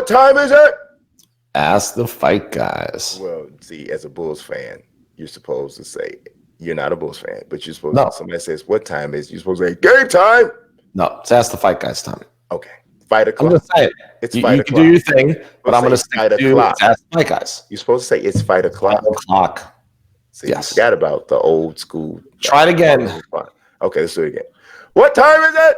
What time is it? Ask the fight guys. Well, see, as a Bulls fan, you're supposed to say, you're not a Bulls fan, but you're supposed to, somebody says, what time is it? You're supposed to say, game time. No, it's Ask the Fight Guys time. Okay. Fight o'clock. I'm going to say it. It's you, fight you o'clock. You can do your thing, but I'm going to stick to Ask the Fight Guys. You're supposed to say it's fight o'clock. 5 o'clock. See, yes. You forgot about the old school. Try it again. Okay, let's do it again. What time is it?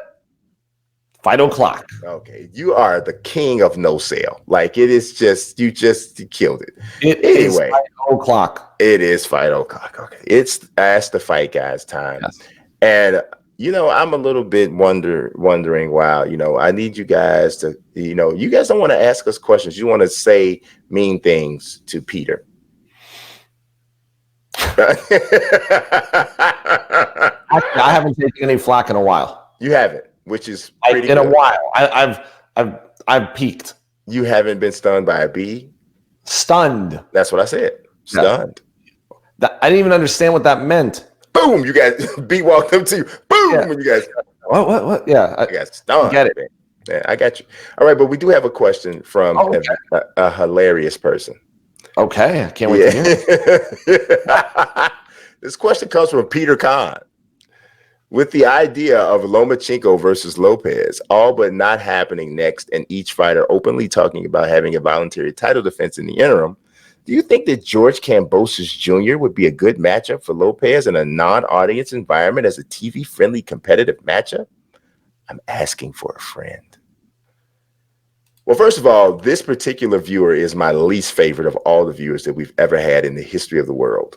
5 o'clock. Okay, you are the king of no sale. Like, it is just, you killed it. It is 5 o'clock. It is 5 o'clock. Okay, it's Ask the Fight Guys time. Yes. And, I'm a little bit wondering, wow, I need you guys to, you guys don't want to ask us questions. You want to say mean things to Peter. Actually, I haven't taken any flack in a while. You haven't, which is pretty in good. A while. I've peaked. You haven't been stunned by a bee? Stunned. That's what I said. Stunned. I didn't even understand what that meant. Boom! You guys, bee walked up to you. Boom! Yeah. And you guys. What? Yeah, I got stunned. Get it? Man. Yeah, I got you. All right, but we do have a question from a hilarious person. Okay, I can't wait to hear it. This question comes from Peter Kahn. With the idea of Lomachenko versus Lopez, all but not happening next, and each fighter openly talking about having a voluntary title defense in the interim, do you think that George Kambosos Jr. would be a good matchup for Lopez in a non-audience environment as a TV-friendly competitive matchup? I'm asking for a friend. Well, first of all, this particular viewer is my least favorite of all the viewers that we've ever had in the history of the world.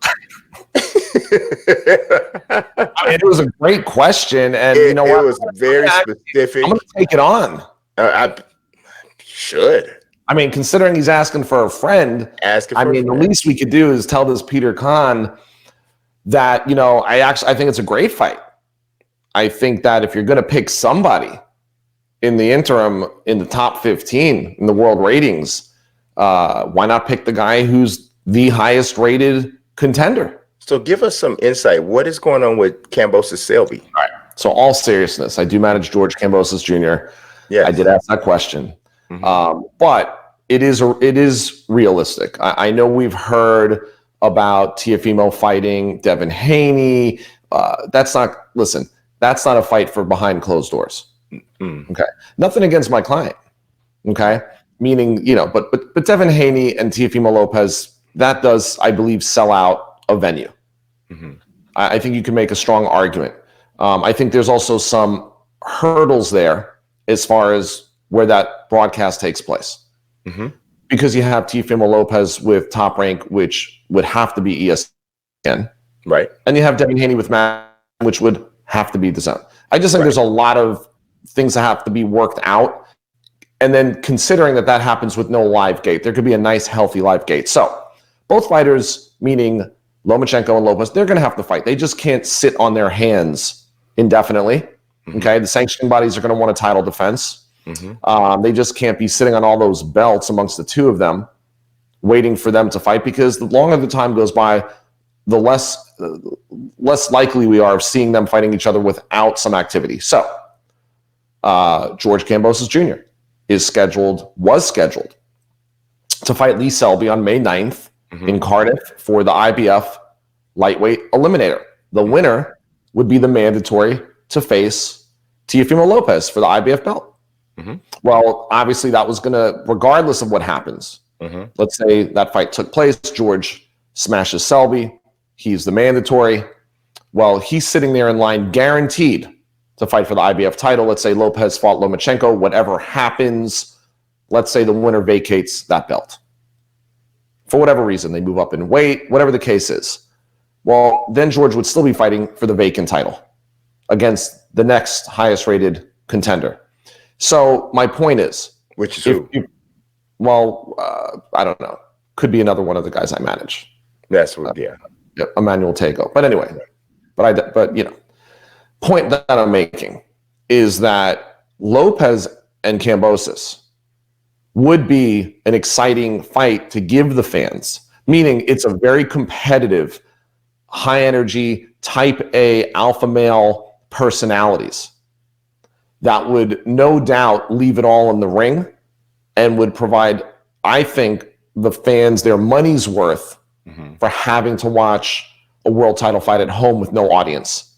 It was a great question, and it was very specific. I'm going to take it on. I should. I mean, considering he's asking for a friend, the least we could do is tell this Peter Kahn that, I think it's a great fight. I think that if you're going to pick somebody in the interim in the top 15 in the world ratings, why not pick the guy who's the highest rated contender? So give us some insight. What is going on with Kambosos Selby? All right. So all seriousness, I do manage George Kambosos Jr. Yes. I did ask that question. Mm-hmm. But it is realistic. I know we've heard about Teofimo fighting Devin Haney. That's not a fight for behind closed doors. Mm-hmm. Okay. Nothing against my client. Okay. Meaning, but Devin Haney and Teofimo Lopez, that does, I believe, sell out a venue. Mm-hmm. I think you can make a strong argument. I think there's also some hurdles there as far as where that broadcast takes place. Mm-hmm. Because you have Teofimo Lopez with Top Rank, which would have to be ESPN. Right. And you have Devin Haney with Matt, which would have to be the Zone. I just think there's a lot of things that have to be worked out. And then considering that happens with no live gate, there could be a nice, healthy live gate. So both fighters, meaning Lomachenko and Lopez, they're going to have to fight. They just can't sit on their hands indefinitely. Mm-hmm. Okay. The sanctioning bodies are going to want a title defense. Mm-hmm. They just can't be sitting on all those belts amongst the two of them, waiting for them to fight, because the longer the time goes by, the less likely we are of seeing them fighting each other without some activity. So George Kambosos Jr. was scheduled to fight Lee Selby on May 9th in Cardiff for the IBF lightweight eliminator. The winner would be the mandatory to face Teofimo Lopez for the IBF belt. Mm-hmm. Well, obviously that was going to, regardless of what happens, let's say that fight took place, George smashes Selby, he's the mandatory. Well, he's sitting there in line guaranteed to fight for the IBF title. Let's say Lopez fought Lomachenko, whatever happens, let's say the winner vacates that belt. For whatever reason, they move up in weight, whatever the case is. Well, then George would still be fighting for the vacant title against the next highest rated contender. So my point is, which is who? I don't know. Could be another one of the guys I manage. That's what, Emmanuel Tego. But anyway, point that I'm making is that Lopez and Kambosos would be an exciting fight to give the fans, meaning it's a very competitive, high energy, type A alpha male personalities that would no doubt leave it all in the ring and would provide, I think, the fans their money's worth for having to watch a world title fight at home with no audience.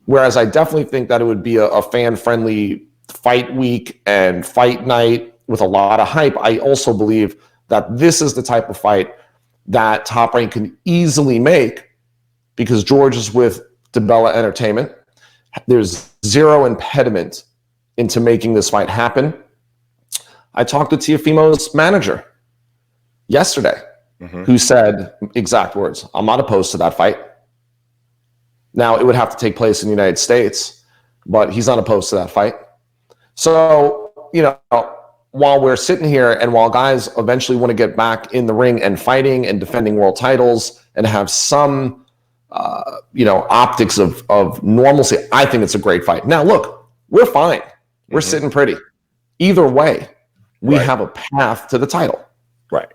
Whereas I definitely think that it would be a fan-friendly fight week and fight night with a lot of hype. I also believe that this is the type of fight that Top Rank can easily make because George is with DeBella Entertainment. There's zero impediment into making this fight happen. I talked to Teofimo's manager yesterday, who said exact words, "I'm not opposed to that fight." Now, it would have to take place in the United States, but he's not opposed to that fight. So, while we're sitting here and while guys eventually want to get back in the ring and fighting and defending world titles and have some, optics of normalcy, I think it's a great fight. Now, look, we're fine. We're sitting pretty. Either way, we have a path to the title. Right.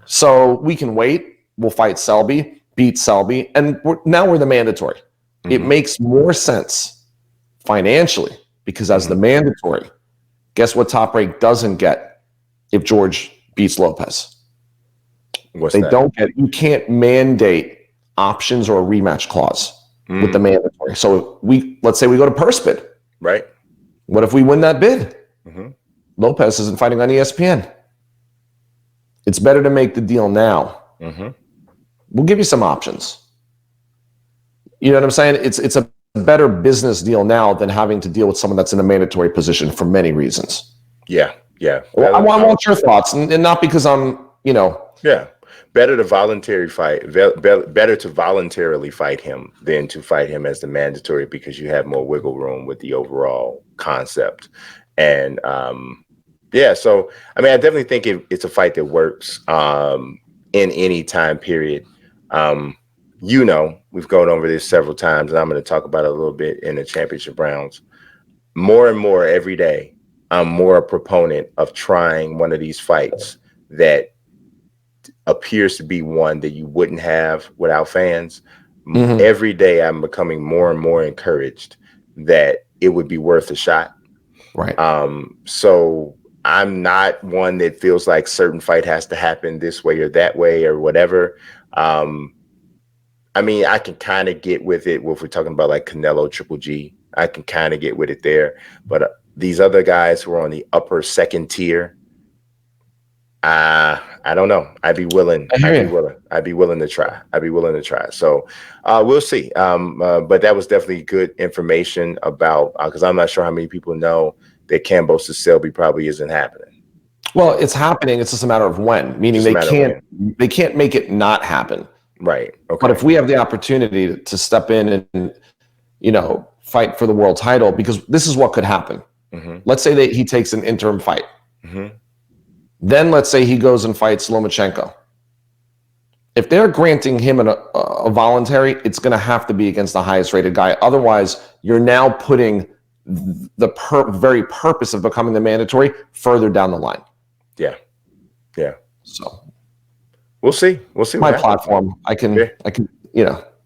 So we can wait. We'll fight Selby, beat Selby, and now we're the mandatory. It makes more sense financially because as the mandatory, guess what Top Rank doesn't get if George beats Lopez? They don't get, you can't mandate options or a rematch clause with the mandatory. So let's say we go to purse bid. Right. What if we win that bid? Lopez isn't fighting on ESPN. It's better to make the deal now. We'll give you some options. You know what I'm saying? It's a better business deal now than having to deal with someone that's in a mandatory position for many reasons. Yeah. Well, I want your thoughts, and not because I'm, Yeah. Better to voluntarily fight. Better to voluntarily fight him than to fight him as the mandatory because you have more wiggle room with the overall concept. And so I definitely think it's a fight that works in any time period. We've gone over this several times, and I'm going to talk about it a little bit in the championship rounds. More and more every day, I'm more a proponent of trying one of these fights that appears to be one that you wouldn't have without fans. Every day, I'm becoming more and more encouraged that it would be worth a shot. Right. So I'm not one that feels like certain fight has to happen this way or that way or whatever. I can kind of get with it if we're talking about like Canelo, Triple G. I can kind of get with it there. But these other guys who are on the upper second tier, I don't know. I'd be willing to try. So we'll see. But that was definitely good information about because I'm not sure how many people know that Kambosos Selby probably isn't happening. Well, it's happening. It's just a matter of when. Meaning they can't make it not happen. Right. Okay. But if we have the opportunity to step in and fight for the world title, because this is what could happen. Let's say that he takes an interim fight. Then let's say he goes and fights Lomachenko. If they're granting him a voluntary, it's going to have to be against the highest rated guy. Otherwise, you're now putting the very purpose of becoming the mandatory further down the line. Yeah. So we'll see. My platform, I can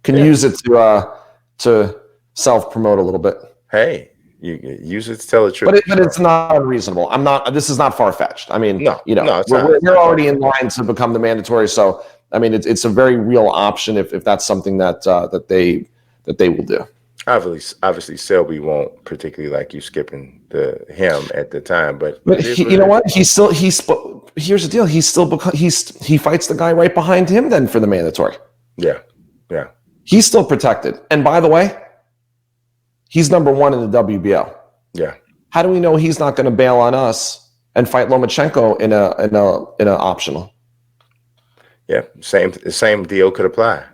use it to self-promote a little bit. Hey. You use it to tell the truth. But it's not unreasonable. This is not far-fetched. We're already in line to become the mandatory. So, it's a very real option if that's something that they will do. Obviously, Selby won't particularly like you skipping him at the time. But you know what? Here's the deal. He fights the guy right behind him then for the mandatory. Yeah. He's still protected. And by the way, he's number one in the WBO. Yeah. How do we know he's not going to bail on us and fight Lomachenko in a optional? Yeah. Same deal could apply.